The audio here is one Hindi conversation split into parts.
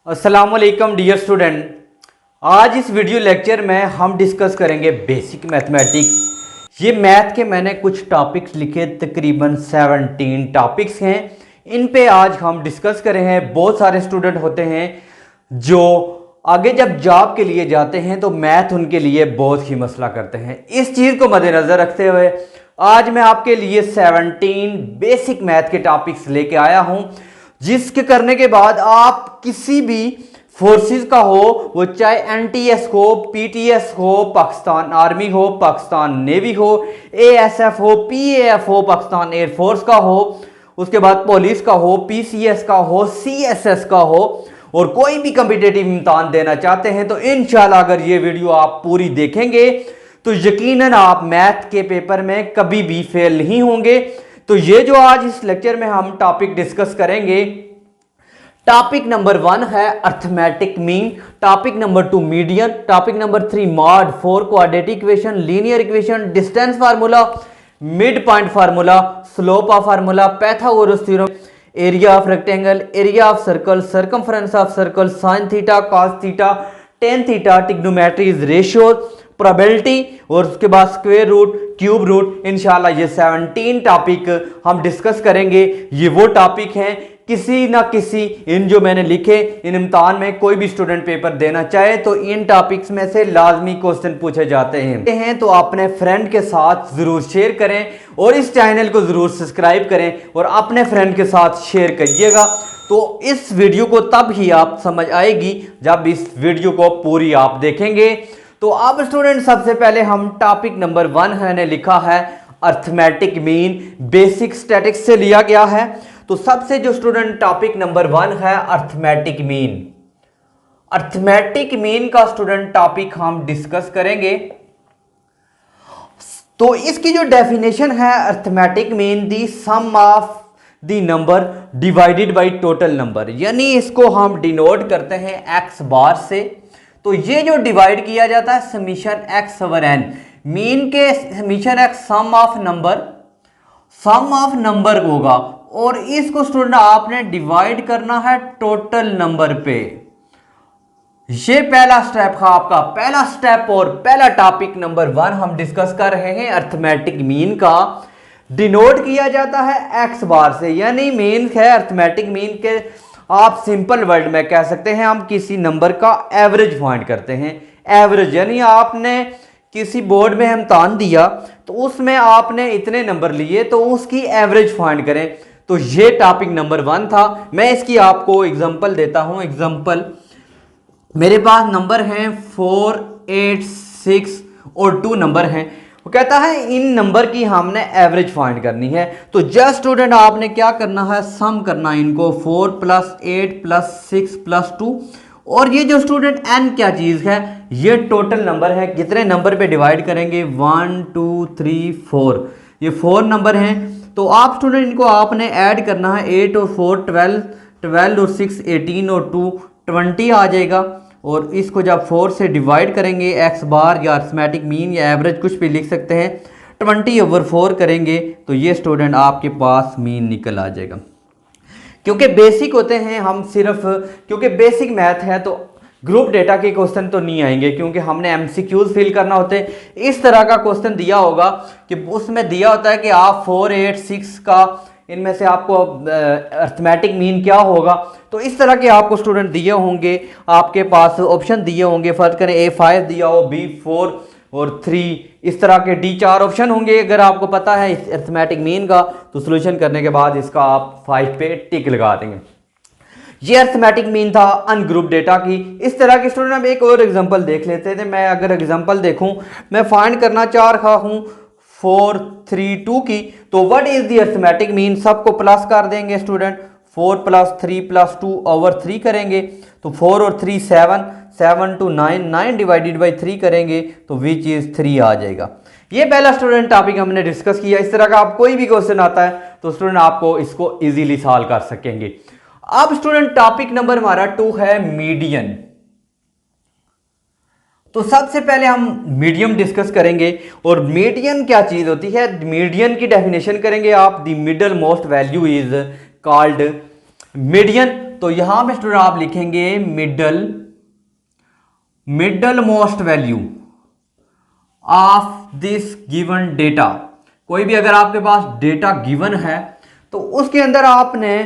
अस्सलाम वालेकुम डियर स्टूडेंट। आज इस वीडियो लेक्चर में हम डिस्कस करेंगे बेसिक मैथमेटिक्स। ये मैथ के मैंने कुछ टॉपिक्स लिखे, तकरीबन 17 टॉपिक्स हैं। इन पे आज हम डिस्कस कर रहे हैं। बहुत सारे स्टूडेंट होते हैं जो आगे जब जॉब के लिए जाते हैं तो मैथ उनके लिए बहुत ही मसला करते हैं। इस चीज़ को मद्देनज़र रखते हुए आज मैं आपके लिए 17 बेसिक मैथ के टॉपिक्स लेके आया हूं, जिसके करने के बाद आप किसी भी फोर्सेस का हो, वो चाहे एनटीएस हो, पीटीएस हो, पाकिस्तान आर्मी हो, पाकिस्तान नेवी हो, एएसएफ हो, पीएएफ हो, पाकिस्तान एयरफोर्स का हो, उसके बाद पुलिस का हो, पीसीएस का हो, सीएसएस का हो, और कोई भी कॉम्पिटिटिव इम्तिहान देना चाहते हैं तो इंशाल्लाह अगर ये वीडियो आप पूरी देखेंगे तो यकीनन आप मैथ के पेपर में कभी भी फेल नहीं होंगे। तो ये जो आज इस लेक्चर में हम टॉपिक डिस्कस करेंगे, टॉपिक नंबर 1 है arithmetic mean, topic number 2 median, topic number 3 mode, 4 quadratic equation, linear equation, distance formula, mid point formula, slope of formula, Pythagoras theorem, area of rectangle, area of circle, circumference of circle, sine theta, cos theta, tan theta, trigonometries, ratio, probability, और उसके बाद स्क्वायर रूट, क्यूब रूट। इंशाल्लाह ये 17 टॉपिक हम डिस्कस करेंगे। ये वो टॉपिक हैं किसी ना किसी इन जो मैंने लिखे इन इम्तिहान में कोई भी स्टूडेंट पेपर देना चाहे तो इन टॉपिक्स में से लाजमी क्वेश्चन पूछे जाते हैं। तो अपने फ्रेंड के साथ जरूर शेयर करें और इस चैनल को जरूर सब्सक्राइब करें और अपने फ्रेंड के साथ शेयर करिएगा। तो इस वीडियो को तब ही आप समझ आएगी जब इस वीडियो को पूरी आप देखेंगे। तो अब स्टूडेंट सबसे पहले हम टॉपिक नंबर 1 है लिखा है अर्थमेटिक मीन, बेसिक स्टैटिक्स से लिया गया है। तो सबसे जो स्टूडेंट टॉपिक नंबर 1 है अर्थमेटिक मीन, अर्थमेटिक मीन का स्टूडेंट टॉपिक हम डिस्कस करेंगे। तो इसकी जो डेफिनेशन है arithmetic mean, the sum of the number divided by total number, यानी इसको हम डिनोट करते हैं एक्स बार से। तो ये जो डिवाइड किया जाता है summation X over N, mean के summation X sum of number होगा और इसको स्टूडेंट आपने डिवाइड करना है टोटल नंबर पे। ये पहला स्टेप है आपका, पहला स्टेप और पहला टॉपिक नंबर 1 हम डिस्कस कर रहे हैं। अर्थमेटिक मीन का डिनोट किया जाता है एक्स बार से, यानी मीन है अर्थमेटिक मीन के आप सिंपल वर्ड में कह सकते हैं हम किसी नंबर का एवरेज फाइंड करते हैं। एवरेज यानी आपने किसी बोर्ड में इम्तिहान दिया तो उसमें आपने इतने नंबर लिए तो उसकी एवरेज फाइंड करें। तो ये टॉपिक नंबर 1 था। मैं इसकी आपको एग्जांपल देता हूं। एग्जांपल मेरे पास नंबर हैं 4, 8, 6 और 2 नंबर हैं। वो कहता है इन नंबर की हमने एवरेज फाइंड करनी है। तो जस्ट स्टूडेंट आपने क्या करना है, सम करना है इनको, 4 + 8 + 6 + 2। और ये जो स्टूडेंट n क्या चीज़ है, ये टोटल नंबर है। कितने नंबर पे डिवाइड करेंगे, 1 2 3 4, ये 4 नंबर हैं। तो आप स्टूडेंट इनको आपने ऐड करना है, 8 और 4 12, 12 और 6 18 और 2 20 आ जाएगा। और इसको जब 4 से डिवाइड करेंगे एक्स बार या अर्थमेटिक मीन या एवरेज कुछ भी लिख सकते हैं, 20/4 करेंगे तो ये स्टूडेंट आपके पास मीन निकल आ जाएगा। क्योंकि बेसिक होते हैं हम सिर्फ, क्योंकि बेसिक मैथ है तो ग्रुप डेटा के क्वेश्चन तो नहीं आएंगे, क्योंकि हमने एमसीक्यूज फिल करना होते हैं। इस तरह का क्वेश्चन दिया होगा कि उसमें दिया होता है कि आप 4, 8, 6 का इनमें से आपको अर्थमेटिक मीन क्या होगा। तो इस तरह के आपको स्टूडेंट दिए होंगे, आपके पास ऑप्शन दिए होंगे। फर्ज करें A5 दिया हो, B4 और 3, इस तरह के D4 ऑप्शन होंगे। अगर आपको पता है इस अर्थमेटिक मीन का तो सोल्यूशन करने के बाद इसका आप 5 पे टिक लगा देंगे। ये अर्थमेटिक मीन था अनग्रुप डेटा की। इस तरह के स्टूडेंट हम एक और एग्जांपल देख लेते थे। मैं अगर एग्जांपल देखूं, मैं फाइंड करना चाह रहा हूं 4 3 2 की, तो what is the arithmetic mean, सबको प्लस कर देंगे स्टूडेंट, 4 + 3 + 2/3 करेंगे तो 4 और 3 7, 7 to 9, 9 / 3 करेंगे तो विच इज 3 आ जाएगा। ये पहला स्टूडेंट टॉपिक हमने डिस्कस किया। इस तरह का आप कोई भी क्वेश्चन आता है तो स्टूडेंट आपको इसको इजीली सॉल्व कर सकेंगे। अब स्टूडेंट टॉपिक नंबर हमारा 2 है मीडियन। तो सबसे पहले हम मीडियम डिस्कस करेंगे। और मीडियन क्या चीज होती है, मीडियन की डेफिनेशन करेंगे आप, the middle most value is called median. तो यहां पे स्टूडेंट आप लिखेंगे middle most value of this given data. कोई भी अगर आपके पास डेटा गिवन है तो उसके अंदर आपने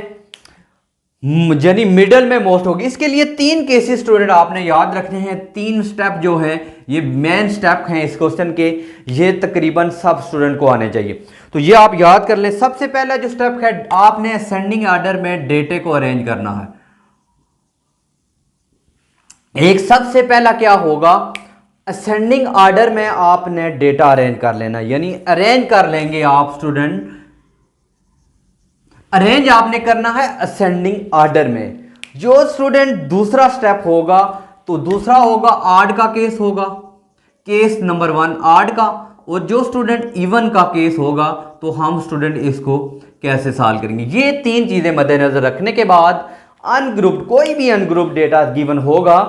यानी मिडल में मोस्ट होगी। इसके लिए 3 केसेस स्टूडेंट आपने याद रखने हैं। 3 स्टेप जो है ये मेन स्टेप हैं इस क्वेश्चन के, ये तकरीबन सब स्टूडेंट को आने चाहिए। तो ये आप याद कर लें। सबसे पहला जो स्टेप है, आपने असेंडिंग ऑर्डर में डेटे को अरेंज करना है। एक सबसे पहला क्या होगा, असेंडिंग ऑर्डर में आपने डेटा अरेंज कर लेना, यानी अरेंज कर लेंगे आप स्टूडेंट। अरेंज आपने करना है असेंडिंग ऑर्डर में। जो स्टूडेंट दूसरा स्टेप होगा तो दूसरा होगा ऑड का केस होगा, केस नंबर 1 ऑड का। और जो स्टूडेंट इवन का केस होगा तो हम स्टूडेंट इसको कैसे सॉल्व करेंगे। ये 3 चीजें मद्देनजर रखने के बाद अनग्रुप्ड, कोई भी अनग्रुप्ड डेटा गिवन होगा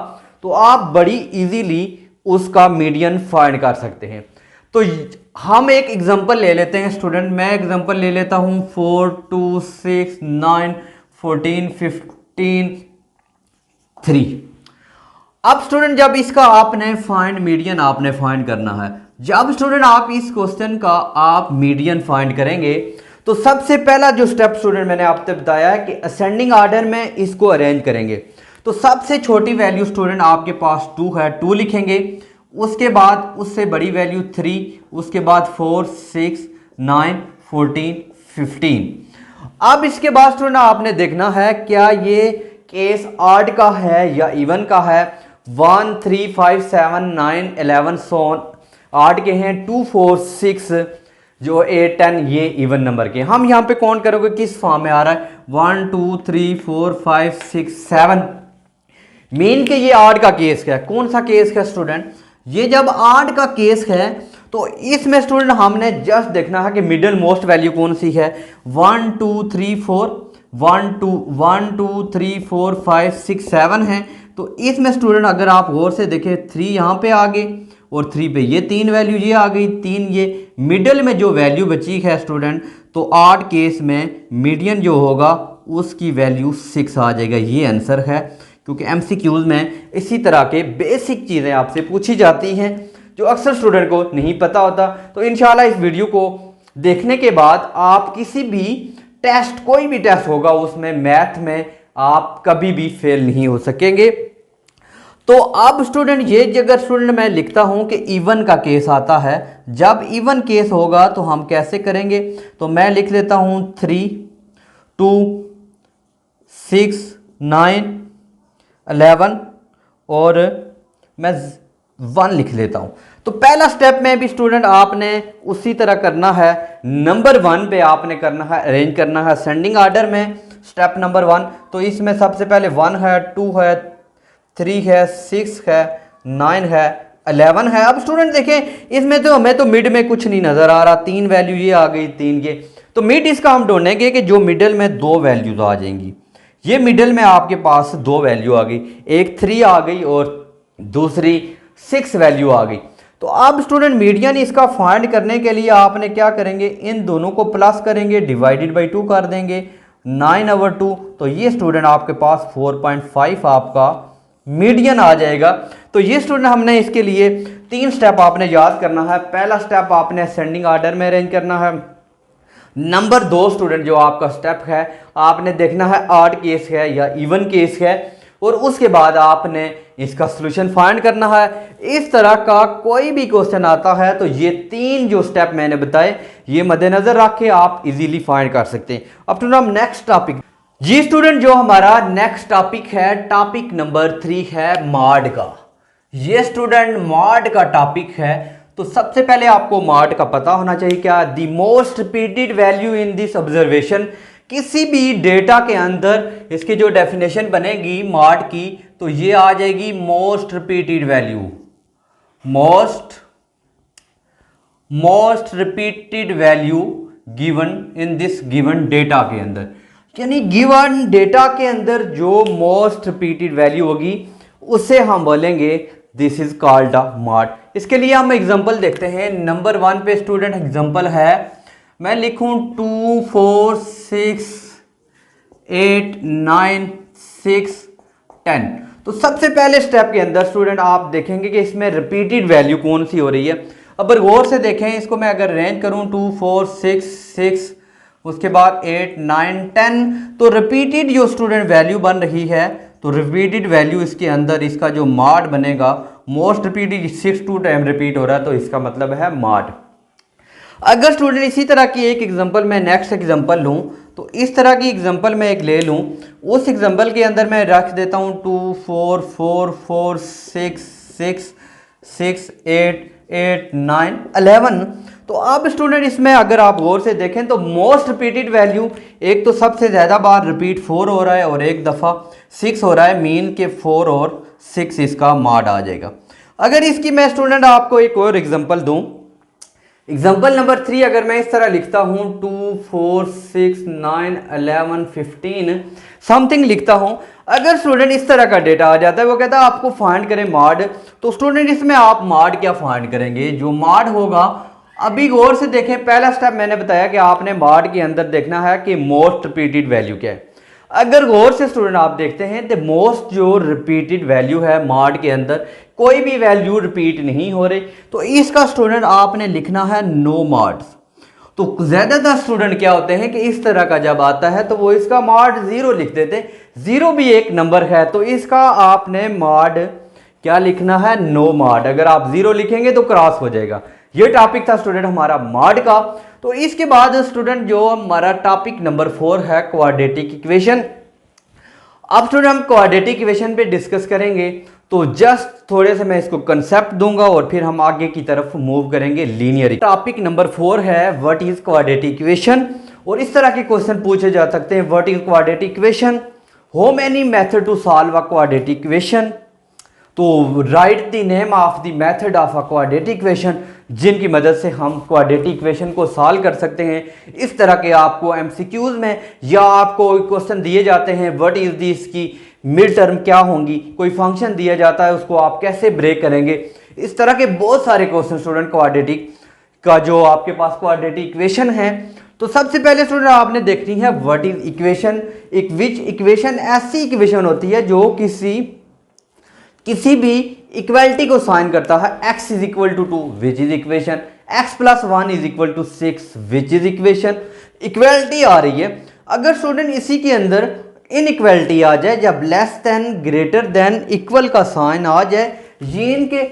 तो आप बड़ी इजीली उसका मीडियन फाइंड कर सकते हैं। तो हम एक एग्जांपल ले लेते हैं स्टूडेंट। मैं एग्जांपल ले लेता हूं 4 2 6 9 14 15 3। अब स्टूडेंट जब इसका आपने फाइंड मीडियन आपने फाइंड करना है, जब स्टूडेंट आप इस क्वेश्चन का आप मीडियन फाइंड करेंगे तो सबसे पहला जो स्टेप स्टूडेंट मैंने आपसे बताया है कि असेंडिंग ऑर्डर में इसको अरेंज करेंगे। तो सबसे छोटी वैल्यू स्टूडेंट आपके पास 2 है, 2 लिखेंगे। उसके बाद उससे बड़ी वैल्यू 3, उसके बाद 4 6 9 14 15। अब इसके बाद स्टूडेंट आपने देखना है क्या ये केस ऑड का है या इवन का है। 1 3 5 7 9 11 सोन ऑड के हैं, 2 4 6 जो 8 10 ये इवन नंबर के। हम यहाँ पे काउंट करोगे किस फॉर्म में आ रहा है, 1 2 3 4 5 6 7। मीन के ये ऑड का केस है। कौन सा केस है स्टूडेंट, ये जब ऑड का केस है तो इसमें स्टूडेंट हमने जस्ट देखना है कि मिडिल मोस्ट वैल्यू कौन सी है। 1 2 3 4 1 2 3 4 5 6 7 है। तो इसमें स्टूडेंट अगर आप गौर से देखें 3 यहाँ पे आ गए और 3 पे ये 3 वैल्यू ये आ गई, 3 ये मिडिल में जो वैल्यू बची है स्टूडेंट, तो ऑड केस में मीडियन जो होगा उसकी वैल्यू 6 आ जाएगा। ये आंसर है, क्योंकि एमसीक्यूज में इसी तरह के बेसिक चीज़ें आपसे पूछी जाती हैं जो अक्सर स्टूडेंट को नहीं पता होता। तो इंशाल्लाह इस वीडियो को देखने के बाद आप किसी भी टेस्ट, कोई भी टेस्ट होगा उसमें मैथ में आप कभी भी फेल नहीं हो सकेंगे। तो अब स्टूडेंट ये अगर स्टूडेंट मैं लिखता हूं कि इवन का केस आता है, जब इवन केस होगा तो हम कैसे करेंगे, तो मैं लिख लेता हूं 3 2 6 9 11 और मैं 1 लिख लेता हूं। तो पहला स्टेप में भी स्टूडेंट आपने उसी तरह करना है। नंबर 1 पे आपने करना है, अरेंज करना है असेंडिंग ऑर्डर में। स्टेप नंबर 1, तो इसमें सबसे पहले 1 है, 2 है, 3 है, 6 है, 9 है, 11 है। अब स्टूडेंट देखें इसमें तो हमें तो मिड में कुछ नहीं नजर आ रहा, 3 वैल्यू ये आ गई, 3 ये। तो मिड इसका हम ढूंढेंगे कि जो मिडल में 2 वैल्यूज आ जाएंगी। ये मिडल में आपके पास 2 वैल्यू आ गई, एक 3 आ गई और दूसरी 6 वैल्यू आ गई। तो अब स्टूडेंट मीडियन इसका फाइंड करने के लिए आपने क्या करेंगे, इन दोनों को प्लस करेंगे, डिवाइडेड बाई 2 कर देंगे, 9/2। तो ये स्टूडेंट आपके पास 4.5 आपका मीडियन आ जाएगा। तो ये स्टूडेंट हमने इसके लिए 3 स्टेप आपने याद करना है। पहला स्टेप आपने असेंडिंग ऑर्डर में अरेंज करना है। नंबर 2 स्टूडेंट जो आपका स्टेप है, आपने देखना है ऑड केस है या इवन केस है, और उसके बाद आपने इसका सॉल्यूशन फाइंड करना है। इस तरह का कोई भी क्वेश्चन आता है तो ये 3 जो स्टेप मैंने बताए ये मद्देनजर रख के आप इजीली फाइंड कर सकते हैं। अब तो हम नेक्स्ट टॉपिक, जी स्टूडेंट जो हमारा नेक्स्ट टॉपिक है, टॉपिक नंबर 3 है मॉड का। ये स्टूडेंट मॉड का टॉपिक है। तो सबसे पहले आपको मॉड का पता होना चाहिए क्या, the most repeated value in this observation. किसी भी डेटा के अंदर इसकी जो डेफिनेशन बनेगी मॉड की, तो ये आ जाएगी most repeated value, most repeated value given in this given data के अंदर। यानी गिवन डेटा के अंदर जो मोस्ट रिपीटेड वैल्यू होगी उसे हम बोलेंगे this is called a mod. इसके लिए हम एग्जांपल देखते हैं। नंबर 1 पे स्टूडेंट एग्जांपल है, मैं लिखूं 2 4 6 8 9 6 10। तो सबसे पहले स्टेप के अंदर स्टूडेंट आप देखेंगे कि इसमें रिपीटेड वैल्यू कौन सी हो रही है। अब गौर से देखें, इसको मैं अगर रेंज करूं 2 4 6 6 उसके बाद 8 9 10, तो रिपीटेड जो स्टूडेंट वैल्यू बन रही है, तो रिपीटेड वैल्यू इसके अंदर इसका जो माड बनेगा, मोस्ट रिपीटेड 6 टाइम रिपीट हो रहा है, तो इसका मतलब है माड। अगर स्टूडेंट इसी तरह की एक एग्जांपल मैं नेक्स्ट एग्जांपल लूँ, तो इस तरह की एग्जांपल मैं एक ले लूँ, उस एग्जांपल के अंदर मैं रख देता हूँ 2 4 4 4 6 6 6 8 8 9 11। तो अब स्टूडेंट इसमें अगर आप गौर से देखें तो मोस्ट रिपीटेड वैल्यू एक तो सबसे ज़्यादा बार रिपीट 4 हो रहा है और एक दफ़ा 6 हो रहा है, मीन के 4 और 6 इसका माड आ जाएगा। अगर इसकी मैं स्टूडेंट आपको एक और एग्जांपल दूं, एग्जाम्पल नंबर 3 अगर मैं इस तरह लिखता हूं 2 4 6 9 11 15 समथिंग लिखता हूं, अगर स्टूडेंट इस तरह का डेटा आ जाता है, वो कहता है आपको फाइंड करें माड, तो स्टूडेंट इसमें आप माड क्या फाइंड करेंगे? जो माड होगा, अभी गौर से देखें, पहला स्टेप मैंने बताया कि आपने माड के अंदर देखना है कि मोस्ट रिपीटेड वैल्यू क्या है। अगर गौर से स्टूडेंट आप देखते हैं तो मोस्ट जो रिपीटेड वैल्यू है माड के अंदर कोई भी वैल्यू रिपीट नहीं हो रही, तो इसका स्टूडेंट आपने लिखना है नो मार्ड्स। तो ज़्यादातर स्टूडेंट क्या होते हैं कि इस तरह का जब आता है तो वो इसका मार्ड 0 लिख देते हैं, 0 भी एक नंबर है, तो इसका आपने मार्ड क्या लिखना है? नो मार्ड। अगर आप 0 लिखेंगे तो क्रॉस हो जाएगा। ये टॉपिक था स्टूडेंट हमारा मार्ड का। तो इसके बाद स्टूडेंट जो हमारा टॉपिक नंबर 4 है क्वाड्रेटिक इक्वेशन। अब स्टूडेंट हम क्वाड्रेटिक इक्वेशन पे डिस्कस करेंगे, तो जस्ट थोड़े से मैं इसको कंसेप्ट दूंगा और फिर हम आगे की तरफ मूव करेंगे लीनियर। टॉपिक नंबर 4 है व्हाट इज क्वाड्रेटिक इक्वेशन, और इस तरह के क्वेश्चन पूछे जा सकते हैं। What is quadratic equation, how many method to solve a quadratic equation, तो write the name of the method of a quadratic equation, जिनकी मदद से हम क्वाड्रेटिक इक्वेशन को सॉल्व कर सकते हैं। इस तरह के आपको एमसीक्यूज में या आपको क्वेश्चन दिए जाते हैं, व्हाट इज दी, इसकी मिड टर्म क्या होंगी, कोई फंक्शन दिया जाता है उसको आप कैसे ब्रेक करेंगे, इस तरह के बहुत सारे क्वेश्चन स्टूडेंट क्वाड्रेटिक का जो आपके पास क्वाड्रेटिक इक्वेशन है। तो सबसे पहले स्टूडेंट आपने देखनी है व्हाट इज इक्वेशन। एक विच इक्वेशन ऐसी इक्वेशन होती है जो किसी भी इक्वालिटी को साइन करता है। x is equal to 2 which is equation, x plus 1 is equal to 6 which is equation. Equality आ रही है, अगर स्टूडेंट इसी के अंदर इनइक्वालिटी आ जाए, जब less than greater than equal का साइन आ जाए, ये इनके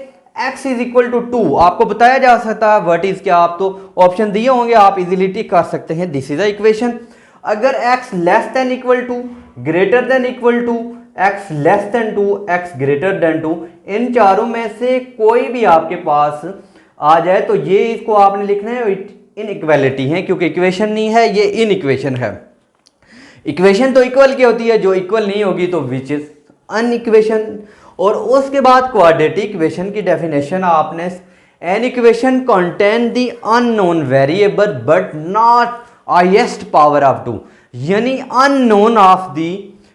x इज इक्वल टू 2 आपको बताया जा सकता है व्हाट इज क्या, आप तो ऑप्शन दिए होंगे, आप इजीली टिक कर सकते हैं दिस इज द इक्वेशन। अगर x less than equal to, greater than equal to, x less than 2, x greater than 2, इन चारों में से कोई भी आपके पास आ जाए तो ये इसको आपने लिखना है इनइक्वालिटी है, क्योंकि इक्वेशन नहीं है, ये इनइक्वेशन है। इक्वेशन तो इक्वल की होती है, जो इक्वल नहीं होगी तो विच इज अनइक्वेशन। और उसके बाद क्वाड्रेटिक इक्वेशन की डेफिनेशन आपने, an equation contain the unknown variable but not highest power of 2, यानी अननोन ऑफ द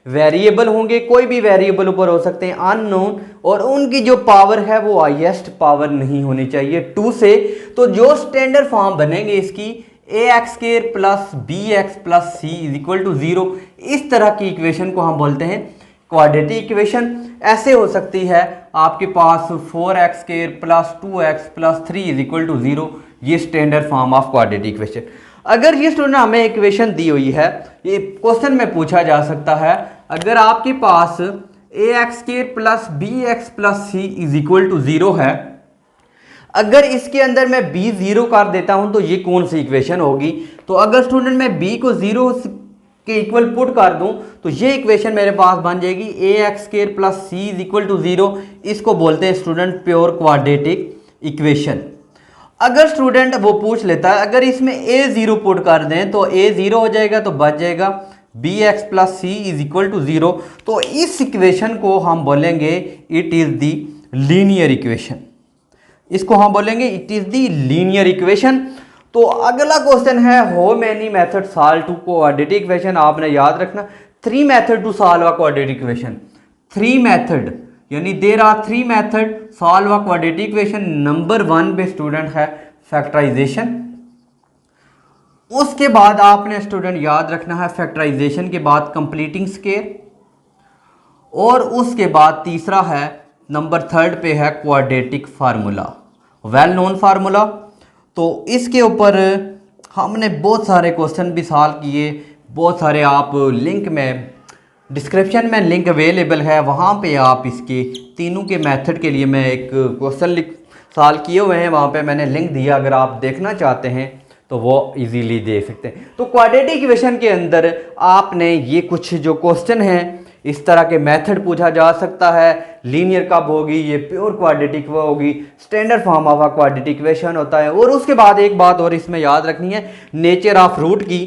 वेरिएबल होंगे, कोई भी वेरिएबल ऊपर हो सकते हैं अननोन, और उनकी जो पावर है वो हाईएस्ट पावर नहीं होनी चाहिए 2 से। तो जो स्टैंडर्ड फॉर्म बनेंगे इसकी ax² plus bx plus c is equal to 0, इस तरह की इक्वेशन को हम बोलते हैं क्वाड्रेटिक इक्वेशन। ऐसे हो सकती है आपके पास 4x² plus 2x plus 3 is equal to 0, ये standard form of quadratic equation. अगर ये स्टूडेंट हमें इक्वेशन दी हुई है, ये क्वेश्चन में पूछा जा सकता है, अगर आपके पास ax² plus bx plus c is equal to 0 है, अगर इसके अंदर मैं b 0 कर देता हूं तो ये कौन सी इक्वेशन होगी? तो अगर स्टूडेंट मैं b को 0 के इक्वल पुट कर दूं तो ये इक्वेशन मेरे पास बन जाएगी ax² plus c is equal to 0, इसको बोलते हैं स्टूडेंट प्योर क्वाड्रेटिक इक्वेशन। अगर स्टूडेंट वो पूछ लेता है, अगर इसमें a 0 पुट कर दें तो a 0 हो जाएगा, तो बच जाएगा bx plus c is equal to 0, तो इस इक्वेशन को हम बोलेंगे it is the linear equation, इसको हम बोलेंगे it is the linear equation. तो अगला क्वेश्चन है how many method solve to quadratic equation. आपने याद रखना 3 method to solve a quadratic equation, 3 method, यानी there are 3 method solve a quadratic equation. Number 1 पे स्टूडेंट है फैक्टराइजेशन, उसके बाद आपने स्टूडेंट याद रखना है फैक्टराइजेशन के बाद कंप्लीटिंग स्केयर, और उसके बाद तीसरा है नंबर 3 पे है quadratic formula, well known formula. तो इसके ऊपर हमने बहुत सारे क्वेश्चन भी सॉल्व किए, बहुत सारे आप लिंक में डिस्क्रिप्शन में लिंक अवेलेबल है, वहाँ पे आप इसके तीनों के मेथड के लिए मैं एक क्वेश्चन सॉल्व किए हुए हैं, वहाँ पे मैंने लिंक दिया, अगर आप देखना चाहते हैं तो वो इजीली देख सकते हैं। तो क्वाड्रेटिक इक्वेशन के अंदर आपने ये कुछ जो क्वेश्चन हैं इस तरह के मेथड पूछा जा सकता है, लीनियर कब होगी, ये प्योर क्वाड्रेटिक वो होगी, standard form of quadratic equation होता है। और उसके बाद एक बात और इसमें याद रखनी है, नेचर ऑफ रूट की।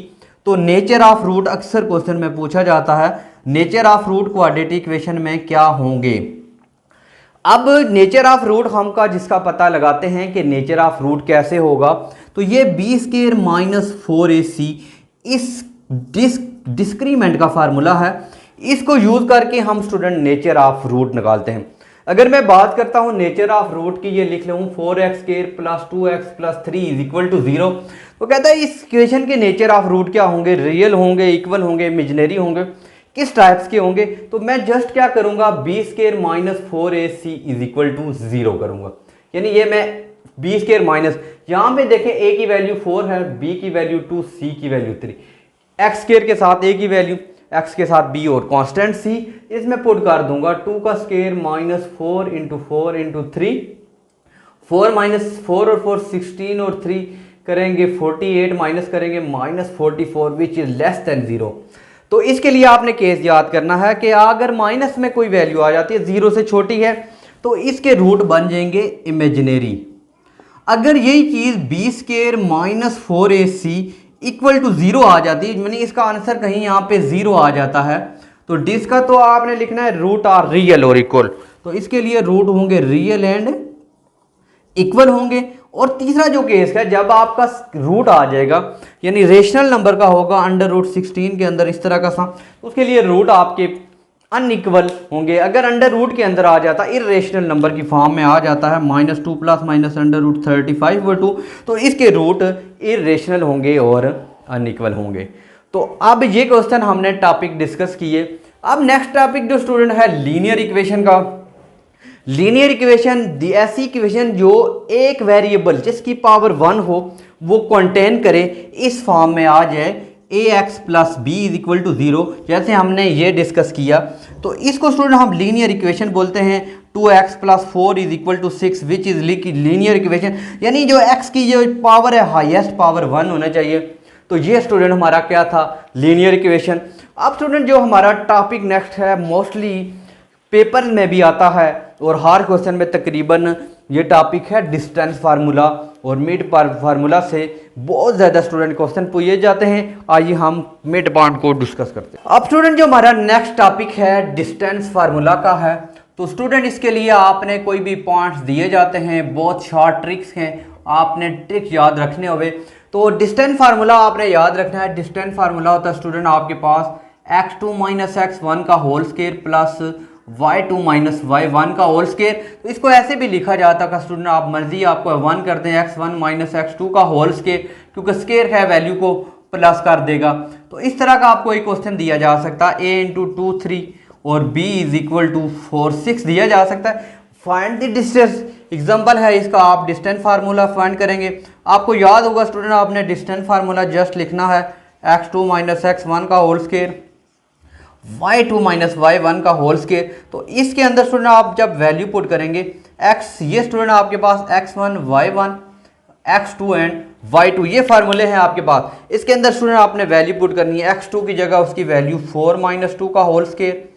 तो नेचर ऑफ रूट अक्सर क्वेश्चन में पूछा जाता है, nature of root quadratic equation में क्या होंगे। अब नेचर ऑफ रूट हम का जिसका पता लगाते हैं कि नेचर ऑफ रूट कैसे होगा, तो ये बी स्क्वायर माइनस 4ac इस डिस्क्रीमेंट का फार्मूला है, इसको यूज करके हम स्टूडेंट नेचर ऑफ रूट निकालते हैं। अगर मैं बात करता हूं नेचर ऑफ रूट की, ये लिख लूँ 4x square plus 2x plus 3 is equal to 0। तो कहता है इस इक्वेशन के नेचर ऑफ रूट क्या होंगे, रियल होंगे, इक्वल होंगे, इमेजिनरी होंगे, किस टाइप्स के होंगे। तो मैं जस्ट क्या करूंगा, B square minus 4ac is equal to 0 करूंगा, यानी ये मैं बी स्क्वायर माइनस, यहाँ पे देखें a की वैल्यू 4 है, b की वैल्यू 2, c की वैल्यू 3, x स्क्वायर के साथ a की वैल्यू, x के साथ b और कांस्टेंट c, इसमें पुट कर दूंगा 2 का square minus 4 into 4 into 3, 4 minus 4 और 4 16 और 3 करेंगे 48, माइनस करेंगे minus 44 which is less than 0। तो इसके लिए आपने केस याद करना है कि अगर माइनस में कोई वैल्यू आ जाती है 0 से छोटी है तो इसके रूट बन जाएंगे इमेजिनरी। अगर यही चीज B square minus 4ac equal to 0 आ जाती है, यानी इसका आंसर कहीं यहाँ पे 0 आ जाता है, तो डिस का तो आपने लिखना है रूट आर रियल और इक्वल, तो इसके लिए रूट होंगे रियल एंड इक्वल होंगे। और तीसरा जो केस है, जब आपका रूट आ जाएगा यानी रेशनल नंबर का होगा अंडर रूट 16 के अंदर इस तरह का सा, तो उसके लिए रूट आपके अनइक्वल होंगे। अगर अंडर रूट के अंदर आ जाता इरेशनल नंबर की फॉर्म में आ जाता है -2 प्लस माइनस अंडर रूट 35/2, तो इसके रूट इरेशनल होंगे और अनइक्वल होंगे। तो अब ये क्वेश्चन हमने टॉपिक डिस्कस किए। अब नेक्स्ट टॉपिक जो स्टूडेंट है लीनियर इक्वेशन का। लीनियर इक्वेशन ऐसी इक्वेशन जो एक वेरिएबल जिसकी पावर 1 हो वो कंटेन करे, इस फॉर्म में आ जाए ax plus B is equal to 0, जैसे हमने ये डिस्कस किया। तो इसको स्टूडेंट हम लीनियर इक्वेशन बोलते हैं। 2x plus 4 is equal to 6 which is linear equation, यानी जो x की जो पावर है हाईएस्ट पावर 1 होना चाहिए। तो ये स्टूडेंट हमारा क्या था, लीनियर इक्वेशन। अब स्टूडेंट जो हमारा टॉपिक नेक्स्ट है, मोस्टली पेपर में भी आता है और हर क्वेश्चन में तकरीबन ये टॉपिक है डिस्टेंस फार्मूला और मिड फार्मूला से बहुत ज़्यादा स्टूडेंट क्वेश्चन पूछे जाते हैं। आइए हम मिड पॉइंट को डिस्कस करते हैं। अब स्टूडेंट जो हमारा नेक्स्ट टॉपिक है डिस्टेंस फार्मूला का है। तो स्टूडेंट इसके लिए आपने कोई भी पॉइंट्स दिए जाते हैं, बहुत शॉर्ट ट्रिक्स हैं, आपने ट्रिक्स याद रखने हुए। तो डिस्टेंस फार्मूला आपने याद रखना है। डिस्टेंस फार्मूला होता है स्टूडेंट आपके पास x2 माइनस x1 का whole square plus y2 minus y1 का होल स्क्वायर। तो इसको ऐसे भी लिखा जाता है स्टूडेंट, आप मर्जी आपको 1 कर दें x1 माइनस x2 का होल स्क्वायर, क्योंकि स्क्वायर है वैल्यू को प्लस कर देगा। तो इस तरह का आपको एक क्वेश्चन दिया जा सकता है, a इंटू 2 3 और b इज इक्वल टू 4 6 दिया जा सकता है। फाइंड द डिस्टेंस एग्जाम्पल है इसका, आप डिस्टेंस फार्मूला फाइंड करेंगे। आपको याद होगा स्टूडेंट, आपने डिस्टेंस फार्मूला जस्ट लिखना है x2 माइनस x1 का whole square y2 minus y1 का होल स्क्वायर। तो इसके अंदर स्टूडेंट आप जब वैल्यू पुट करेंगे x, ये स्टूडेंट आपके पास x1 y1 x2 and y2 ये फार्मूले हैं आपके पास। इसके अंदर स्टूडेंट आपने वैल्यू पुट करनी है, x2 की जगह उसकी वैल्यू 4 माइनस 2 का whole square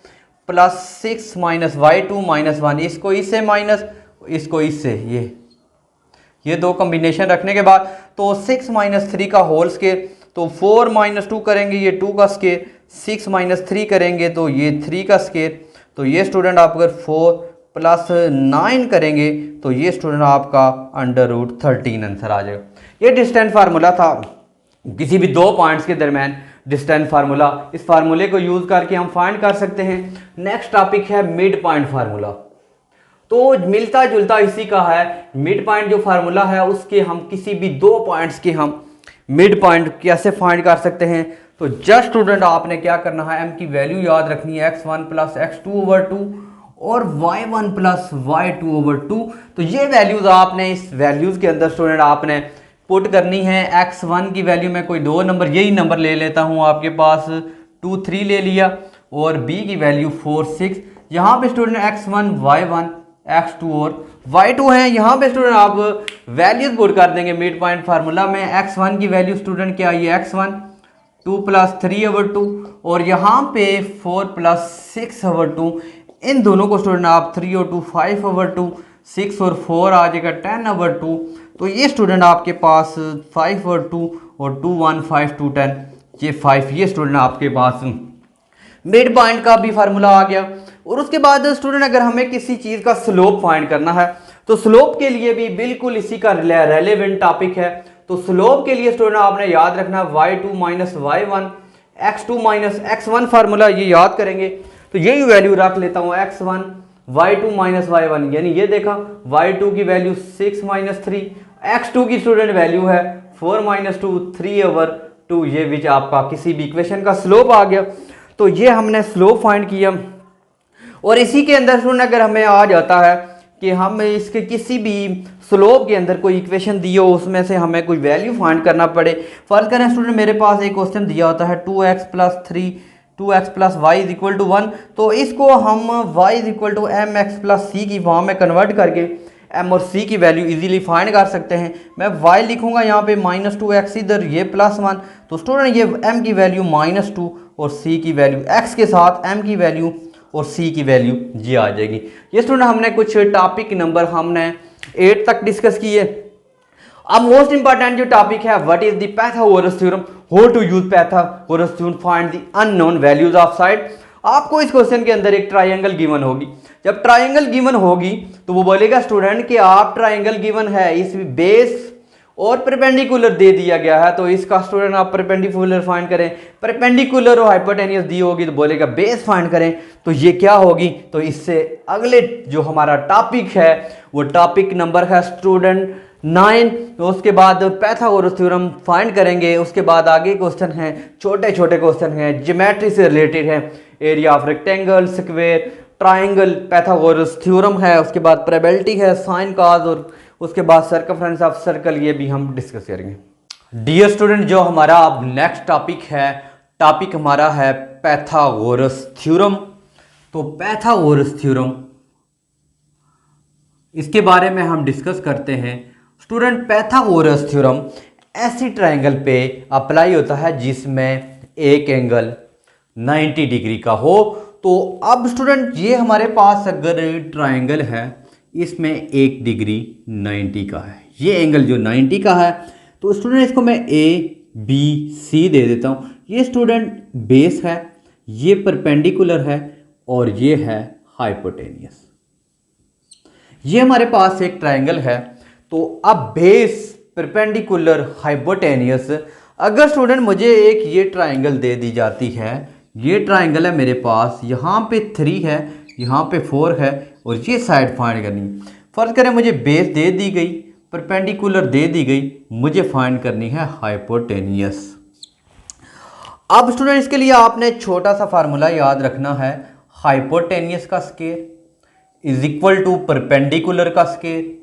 plus 6 minus y2 minus 1, इसको इससे माइनस इसको इससे, ये दो कॉम्बिनेशन रखने के बाद तो 6 माइनस 3 का होल स्क्वायर, तो 4 माइनस 2 करेंगे ये 2 का स्क्वायर, 6 माइनस 3 करेंगे तो ये 3 का स्क्वायर। तो ये स्टूडेंट आप अगर 4 प्लस 9 करेंगे तो ये स्टूडेंट आपका अंडर रूट 13 आंसर आ जाएगा। ये डिस्टेंस फार्मूला था किसी भी दो पॉइंट्स के दरमियान डिस्टेंस फार्मूला। इस फार्मूले को यूज करके हम फाइंड कर सकते हैं। नेक्स्ट टॉपिक है मिड पॉइंट फार्मूला। तो मिलता जुलता इसी का है, मिड पॉइंट जो फार्मूला है उसके हम किसी भी दो पॉइंट्स के हम मिड पॉइंट कैसे फाइंड कर सकते हैं। तो जस्ट स्टूडेंट आपने क्या करना है, m की वैल्यू याद रखनी है x1 प्लस x2/2 और y1 प्लस y2/2। तो ये वैल्यूज़ आपने इस वैल्यूज़ के अंदर स्टूडेंट आपने पुट करनी है। x1 की वैल्यू में कोई दो नंबर, यही नंबर ले लेता हूँ, आपके पास 2 3 ले लिया, और b की वैल्यू 4 6। यहाँ पे स्टूडेंट x1 y1 x2 और y2 है। यहाँ पे स्टूडेंट आप वैल्यूज पुट कर देंगे मिड पॉइंट फार्मूला में। x1 की वैल्यू स्टूडेंट क्या है, x1 2 प्लस 3/2 और यहाँ पे 4 प्लस 6/2। इन दोनों को स्टूडेंट आप 3 और 2 5/2, 6 और 4 आ जाएगा 10/2। तो ये स्टूडेंट आपके पास 5/2 और 2 1 5 2 10, ये 5, ये स्टूडेंट आपके पास मिड पॉइंट का भी फार्मूला आ गया। और उसके बाद स्टूडेंट अगर हमें किसी चीज़ का स्लोप फाइंड करना है तो स्लोप के लिए भी बिल्कुल इसी का रेलेवेंट टॉपिक है। तो स्लोप के लिए स्टूडेंट आपने याद रखना y2 minus y1 x2 minus x1 formula, ये याद करेंगे। तो यही वैल्यू रख लेता हूँ x1 y2 माइनस y1, यानी ये देखा y2 की वैल्यू 6 माइनस 3, x2 की स्टूडेंट वैल्यू है 4 माइनस 2 3/2, ये विच आपका किसी भी इक्वेशन का स्लोप आ गया। तो ये हमने स्लोप फाइंड किया। और इसी के अंदर स्टूडेंट अगर हमें आ जाता है कि हम इसके किसी भी स्लोप के अंदर कोई इक्वेशन दी हो, उसमें से हमें कोई वैल्यू फाइंड करना पड़े। फर्ज करें स्टूडेंट मेरे पास एक क्वेश्चन दिया होता है 2x plus 3 2x plus Y is equal to 1। तो इसको हम y is equal to M X plus C की फॉर्म में कन्वर्ट करके m और c की वैल्यू इजीली फाइंड कर सकते हैं। मैं y लिखूंगा यहाँ पे -2x, इधर ये +1। तो स्टूडेंट ये m की वैल्यू -2 और c की वैल्यू x के साथ m की वैल्यू और c की वैल्यू ये आ जाएगी। ये स्टूडेंट हमने कुछ टॉपिक नंबर हमने 8 तक डिस्कस किए। अब मोस्ट इंपॉर्टेंट जो टॉपिक है, what is the Pythagoras theorem, how to use Pythagoras theorem find the unknown values of side. आपको इस क्वेश्चन के अंदर एक ट्रायंगल गिवन होगी। जब ट्रायंगल गिवन होगी तो वो बोलेगा स्टूडेंट कि आप ट्रायंगल गिवन है, इस बेस और परपेंडिकुलर दे दिया गया है, तो इसका स्टूडेंट आप परपेंडिकुलर फाइंड करें। परपेंडिकुलर और हाइपोटेनियस दी होगी तो बोलेगा बेस फाइंड करें। तो ये क्या होगी, तो इससे अगले जो हमारा टॉपिक है वो टॉपिक नंबर है स्टूडेंट 9। तो उसके बाद पाइथागोरस थ्योरम फाइंड करेंगे। उसके बाद आगे क्वेश्चन हैं, छोटे छोटे क्वेश्चन हैं, ज्योमेट्री से रिलेटेड है, area of rectangle, square, triangle, Pythagoras theorem है। उसके बाद प्रोबेबिलिटी है, साइन कॉज, और उसके बाद सर्कमफ्रेंस ऑफ सर्कल, ये भी हम डिस्कस करेंगे। डियर स्टूडेंट, जो हमारा अब नेक्स्ट टॉपिक है, टॉपिक हमारा है पाइथागोरस थ्योरम। तो पाइथागोरस थ्योरम, इसके बारे में हम डिस्कस करते हैं। स्टूडेंट पाइथागोरस थ्योरम ऐसी ट्रायंगल पे अप्लाई होता है जिसमें एक एंगल 90 डिग्री का हो। तो अब स्टूडेंट ये हमारे पास अगर ट्रायंगल है, इसमें एक डिग्री 90 का है, ये एंगल जो 90 का है, तो स्टूडेंट इसको मैं ए बी सी दे देता हूँ। ये स्टूडेंट बेस है, ये परपेंडिकुलर है और ये है हाइपोटेनियस। ये हमारे पास एक ट्रायंगल है। तो अब बेस, परपेंडिकुलर, हाइपोटेनियस, अगर स्टूडेंट मुझे एक ये ट्रायंगल दे दी जाती है, ये ट्रायंगल है मेरे पास, यहाँ पे 3 है, यहाँ पे 4 है और ये साइड फाइंड करनी। फर्ज करें मुझे बेस दे दी गई, परपेंडिकुलर दे दी गई, मुझे फाइंड करनी है हाइपोटेनियस। अब स्टूडेंट इसके लिए आपने छोटा सा फार्मूला याद रखना है, हाइपोटेनियस का square is equal to perpendicular का स्क्वायर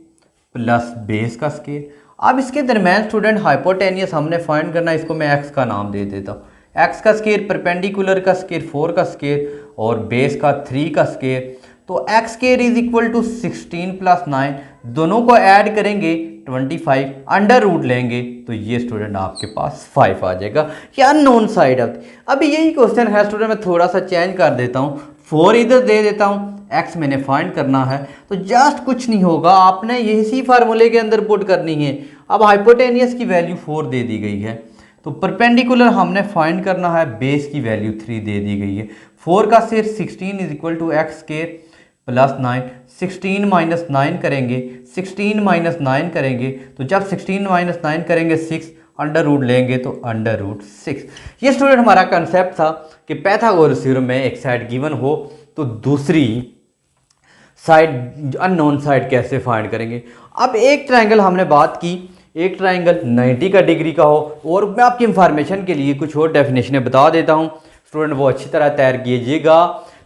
प्लस बेस का स्क्वायर। अब इसके दरम्यान स्टूडेंट हाइपोटेनियस हमने फाइंड करना है, इसको मैं एक्स का नाम दे देता हूँ। एक्स का स्क्वायर, परपेंडिकुलर का स्क्वायर 4 का स्क्वायर और बेस का 3 का स्क्वायर। तो X square is equal to 16 plus 9, दोनों को ऐड करेंगे 25, अंडर रूट लेंगे तो ये स्टूडेंट आपके पास 5 आ जाएगा। ये अननोन साइड ऑफ। अभी यही क्वेश्चन है स्टूडेंट, मैं थोड़ा सा चेंज कर देता हूँ, 4 इधर दे देता हूँ, एक्स मैंने फाइंड करना है। तो जस्ट कुछ नहीं होगा, आपने इसी फार्मूले के अंदर पुट करनी है। अब हाइपोटेनियस की वैल्यू 4 दे दी गई है, तो परपेंडिकुलर हमने फाइंड करना है, बेस की वैल्यू 3 दे दी गई है। 4 का सिर 16 is equal to X square plus 9, 16 minus 9 करेंगे, 16 माइनस 9 करेंगे, तो जब 16 माइनस 9 करेंगे 6, अंडर रूट लेंगे तो अंडर रूट 6। ये स्टूडेंट हमारा कंसेप्ट था कि पाइथागोरस थ्योरम में एक साइड गिवन हो तो दूसरी साइड, अननोन साइड कैसे फाइंड करेंगे। अब एक ट्रायंगल हमने बात की एक ट्राइंगल 90 का डिग्री का हो। और मैं आपकी इंफॉर्मेशन के लिए कुछ और डेफिनेशनें बता देता हूँ स्टूडेंट, वो अच्छी तरह तैयार कीजिएगा।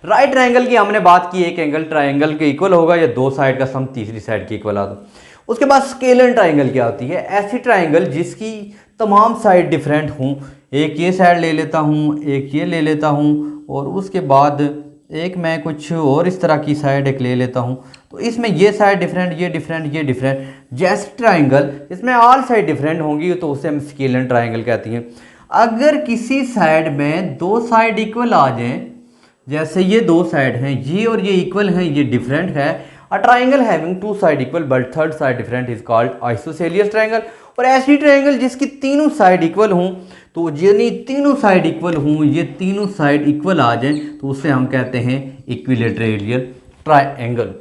राइट ट्राइंगल की हमने बात की, एक एंगल ट्राइंगल के इक्वल होगा या दो साइड का सम तीसरी साइड के इक्वल आ दो। उसके बाद स्केलर ट्राइंगल क्या होती है? ऐसी ट्राइंगल जिसकी तमाम साइड डिफरेंट हूँ। एक ये साइड ले लेता हूँ, एक ये ले लेता हूँ, और उसके बाद एक मैं कुछ और इस तरह की साइड एक ले लेता हूँ। तो इसमें ये साइड डिफरेंट, ये डिफरेंट, ये डिफरेंट, जैसे ट्राइंगल इसमें ऑल साइड डिफरेंट होंगी तो उसे हम स्केलर ट्राइंगल कहती हैं। अगर किसी साइड में दो साइड इक्वल आ जाएं, जैसे ये दो साइड हैं, ये और ये इक्वल हैं, ये डिफरेंट है, a triangle having two side equal but third side different is called isosceles triangle. और ऐसी ट्राइंगल जिसकी तीनों साइड इक्वल हों, तो यानी तीनों साइड इक्वल हों, ये तीनों साइड इक्वल आ जाएं, तो उसे हम कहते हैं इक्विलैटरल ट्राइंगल।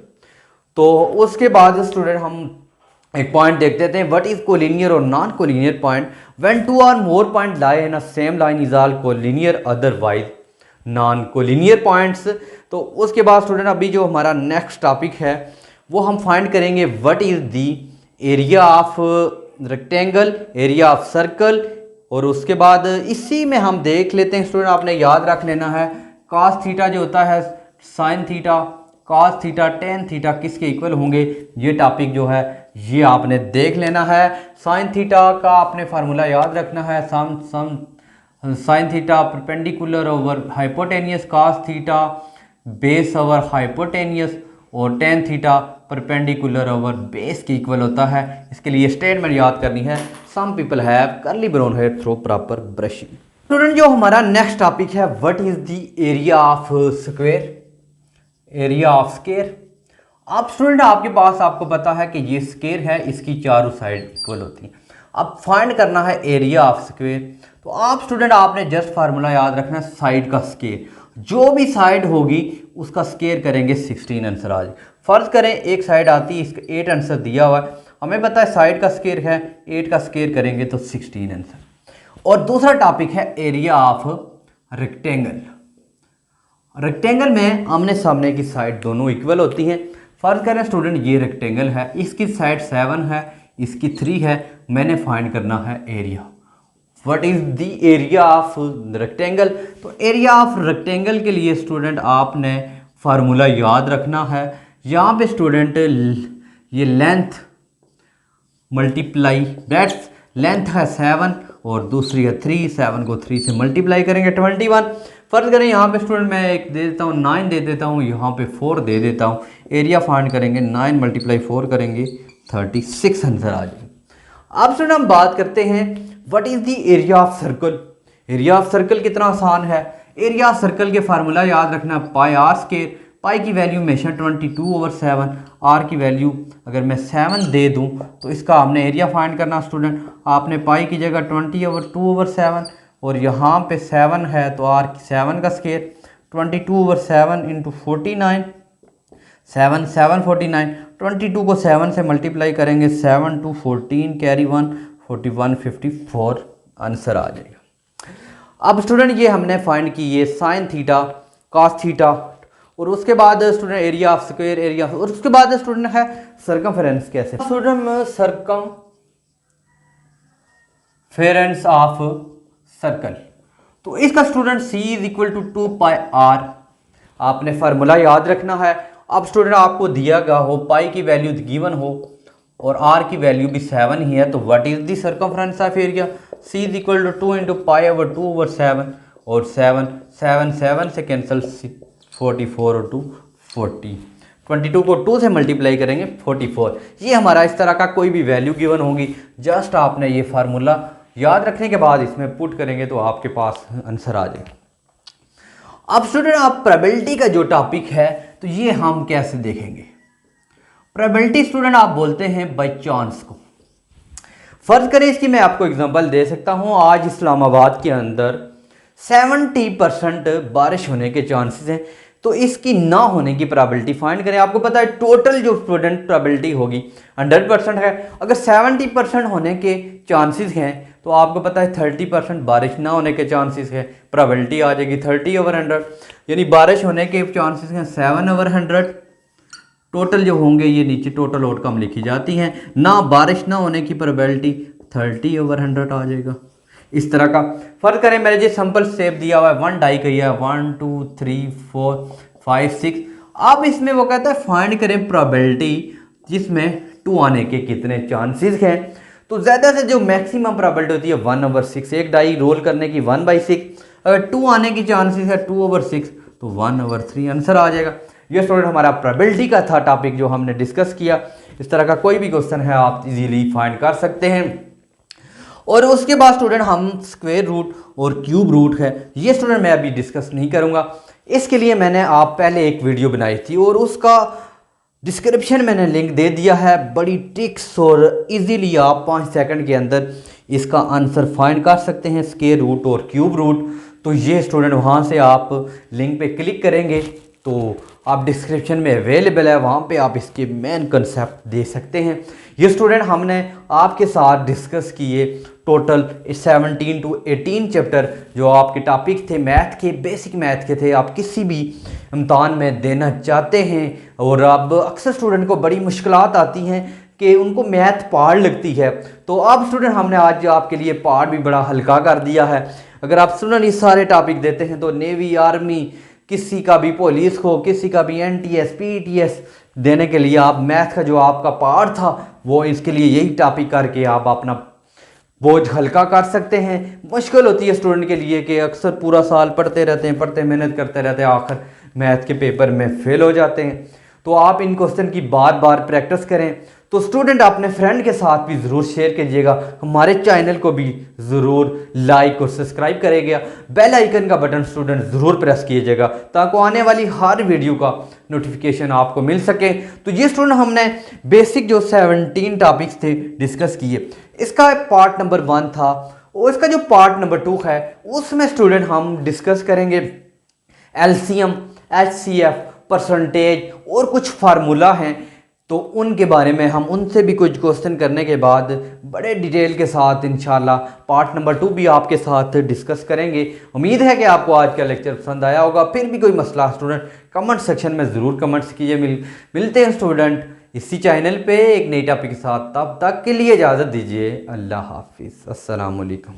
तो उसके बाद स्टूडेंट हम एक पॉइंट देखते थे, व्हाट इज कोलिनियर और non collinear point? When two और more point lie in a same line is all collinear, otherwise non collinear points. तो उसके बाद स्टूडेंट अभी जो हमारा नेक्स्ट टॉपिक है वो हम फाइंड करेंगे, what is the area of rectangle, area of circle. और उसके बाद इसी में हम देख लेते हैं स्टूडेंट, आपने याद रख लेना है कॉस थीटा जो होता है sine theta, cos theta tan theta किसके इक्वल होंगे, ये टॉपिक जो है ये आपने देख लेना है। साइन थीटा का आपने फार्मूला याद रखना है, sine theta perpendicular over hypotenuse, cos theta base over hypotenuse, और tan theta perpendicular over base के इक्वल होता है। इसके लिए स्टेटमेंट याद करनी है, some people have curly brown hair through proper brushing. Student जो हमारा नेक्स्ट टॉपिक है, what is the area of square, area of square. अब स्टूडेंट आपके पास आपको पता है कि ये स्क्वायर है, इसकी चारों साइड इक्वल होती हैं। अब फाइंड करना है एरिया ऑफ स्क्वायर। तो आप स्टूडेंट आपने जस्ट फार्मूला याद रखना है, साइड का स्क्वायर, जो भी साइड होगी उसका स्क्वायर करेंगे 16 आंसर आ जाए। फर्ज करें एक साइड आती है, इसका 8 आंसर दिया हुआ है, हमें पता है साइड का स्क्वायर है, 8 का स्क्वायर करेंगे तो 16 आंसर। और दूसरा टॉपिक है एरिया ऑफ रेक्टेंगल। रेक्टेंगल में आमने सामने की साइड दोनों इक्वल होती हैं। फर्ज करें स्टूडेंट ये रेक्टेंगल है, इसकी साइड 7 है, इसकी 3 है, मैंने फाइंड करना है area. What is the area of rectangle? तो एरिया ऑफ रेक्टेंगल के लिए स्टूडेंट आपने फार्मूला याद रखना है। यहाँ पे स्टूडेंट ये लेंथ मल्टीप्लाई, दैट्स लेंथ है 7 और दूसरी है 3, 7 को 3 से मल्टीप्लाई करेंगे 21। फर्ज करें यहाँ पे स्टूडेंट मैं एक दे देता हूँ 9 दे देता हूँ, यहाँ पे 4 दे देता हूँ। एरिया फाइंड करेंगे, 9 मल्टीप्लाई 4 करेंगे 36 आंसर आ जाएगा। अब स्टूडेंट हम बात करते हैं what is the area of circle. Area of circle कितना आसान है, एरिया ऑफ सर्कल के फार्मूला याद रखना, पाई आर स्क्वायर। पाई की वैल्यू हमेशा 22/7, आर की वैल्यू अगर मैं 7 दे दूं तो इसका हमने एरिया फाइंड करना स्टूडेंट। आपने पाई की जगह 20/2/7 और यहाँ पे 7 है तो आर 7 का स्क्वायर 22/7 इंटू 49, 7 7 49, 22 को 7 से मल्टीप्लाई करेंगे 7 2 14 कैरी 1 41 54 आंसर आ जाएगा। अब स्टूडेंट ये हमने फाइंड की ये साइन थीटा कॉस थीटा, और उसके बाद student area of square, area, और उसके बाद स्टूडेंट है सर्कमफेरेंस। कैसे स्टूडेंट सर्कमफेरेंस ऑफ सर्कल, तो इसका student c is equal to 2 pi R, आपने फार्मूला याद रखना है। अब स्टूडेंट आपको दिया गया हो पाई की वैल्यू गिवन हो और आर की वैल्यू भी 7 ही है, तो what is the circumference of area? c is equal to 2 into pi over 2/7 और 7 7 7 से कैंसिल 44 और 2 40, 22 को 2 से मल्टीप्लाई करेंगे 44। ये हमारा इस तरह का कोई भी वैल्यू गिवन होगी, जस्ट आपने ये फार्मूला याद रखने के बाद इसमें पुट करेंगे तो आपके पास आंसर आ जाएगा। अब स्टूडेंट आप प्रोबेबिलिटी का जो टॉपिक है तो ये हम कैसे देखेंगे? प्रोबेबिलिटी स्टूडेंट आप बोलते हैं बाय चांस को। फर्ज करें इसकी मैं आपको एग्जांपल दे सकता हूं, आज इस्लामाबाद के अंदर 70% बारिश होने के चांसेस हैं, तो इसकी ना होने की प्रोबेबिलिटी फाइंड करें। आपको पता है टोटल जो स्टूडेंट प्रोबेबिलिटी होगी 100% है, अगर 70% होने के चांसेस हैं तो आपको पता है 30% बारिश ना होने के चांसेस है, प्रोबेबिलिटी आ जाएगी 30/100, यानी बारिश होने के चांसेस हैं 7/100, टोटल जो होंगे ये नीचे टोटल आउटकम लिखी जाती हैं। ना बारिश ना होने की प्रोबेबिलिटी 30/100 आ जाएगा। इस तरह का फर्क करें, मैंने जो सिंपल स्टेप दिया हुआ है 1 डाई किया है 1 2 3 4 5 6। अब इसमें वो कहता है फाइंड करें प्रोबेबिलिटी जिसमें 2 आने के कितने चांसेस हैं। तो ज़्यादा से जो मैक्सिमम प्रोबेबिलिटी होती है 1/6, एक डाई रोल करने की 1/6, अगर 2 आने की चांसेस है 2/6 तो 1/3 आंसर आ जाएगा। ये स्टूडेंट हमारा प्रोबेबिलिटी का था टॉपिक जो हमने डिस्कस किया। इस तरह का कोई भी क्वेश्चन है आप इजीली फाइंड कर सकते हैं। और उसके बाद स्टूडेंट हम स्क्वायर रूट और क्यूब रूट है, ये स्टूडेंट मैं अभी डिस्कस नहीं करूँगा। इसके लिए मैंने आप पहले एक वीडियो बनाई थी और उसका डिस्क्रिप्शन मैंने लिंक दे दिया है। बड़ी ट्रिक्स और इजीली आप 5 सेकंड के अंदर इसका आंसर फाइंड कर सकते हैं, स्क्वायर रूट और क्यूब रूट। तो ये स्टूडेंट वहाँ से आप लिंक पे क्लिक करेंगे तो आप डिस्क्रिप्शन में अवेलेबल है, वहाँ पे आप इसके मेन कंसेप्ट दे सकते हैं। ये स्टूडेंट हमने आपके साथ डिस्कस किए टोटल 17 to 18 चैप्टर जो आपके टॉपिक थे मैथ के, बेसिक मैथ के थे, आप किसी भी इम्तहान में देना चाहते हैं। और अब अक्सर स्टूडेंट को बड़ी मुश्किलात आती हैं कि उनको मैथ पार्ट लगती है, तो अब स्टूडेंट हमने आज आपके लिए पार्ट भी बड़ा हल्का कर दिया है। अगर आप स्टूडेंट ये सारे टॉपिक देते हैं तो नेवी, आर्मी, किसी का भी पुलिस हो, किसी का भी NTS PTS देने के लिए आप मैथ का जो आपका पार्ट था वो इसके लिए यही टॉपिक करके आप अपना बोझ हल्का कर सकते हैं। मुश्किल होती है स्टूडेंट के लिए कि अक्सर पूरा साल पढ़ते रहते हैं, पढ़ते मेहनत करते रहते हैं, आखिर मैथ के पेपर में फेल हो जाते हैं। तो आप इन क्वेश्चन की बार बार प्रैक्टिस करें। तो स्टूडेंट अपने फ्रेंड के साथ भी ज़रूर शेयर कीजिएगा, हमारे चैनल को भी ज़रूर लाइक और सब्सक्राइब करेगा, बेल आइकन का बटन स्टूडेंट ज़रूर प्रेस कीजिएगा ताकि आने वाली हर वीडियो का नोटिफिकेशन आपको मिल सके। तो ये स्टूडेंट हमने बेसिक जो 17 टॉपिक्स थे डिस्कस किए, इसका पार्ट नंबर 1 था और इसका जो पार्ट नंबर 2 है उसमें स्टूडेंट हम डिस्कस करेंगे LCM, HCF, परसेंटेज और कुछ फार्मूला हैं, तो उनके बारे में हम उनसे भी कुछ क्वेश्चन करने के बाद बड़े डिटेल के साथ इंशाल्लाह पार्ट नंबर 2 भी आपके साथ डिस्कस करेंगे। उम्मीद है कि आपको आज का लेक्चर पसंद आया होगा। फिर भी कोई मसला स्टूडेंट कमेंट सेक्शन में ज़रूर कमेंट्स कीजिए। मिलते हैं स्टूडेंट इसी चैनल पे एक नई टॉपिक के साथ, तब तक के लिए इजाज़त दीजिए। अल्लाह हाफिज़, अस्सलाम वालेकुम।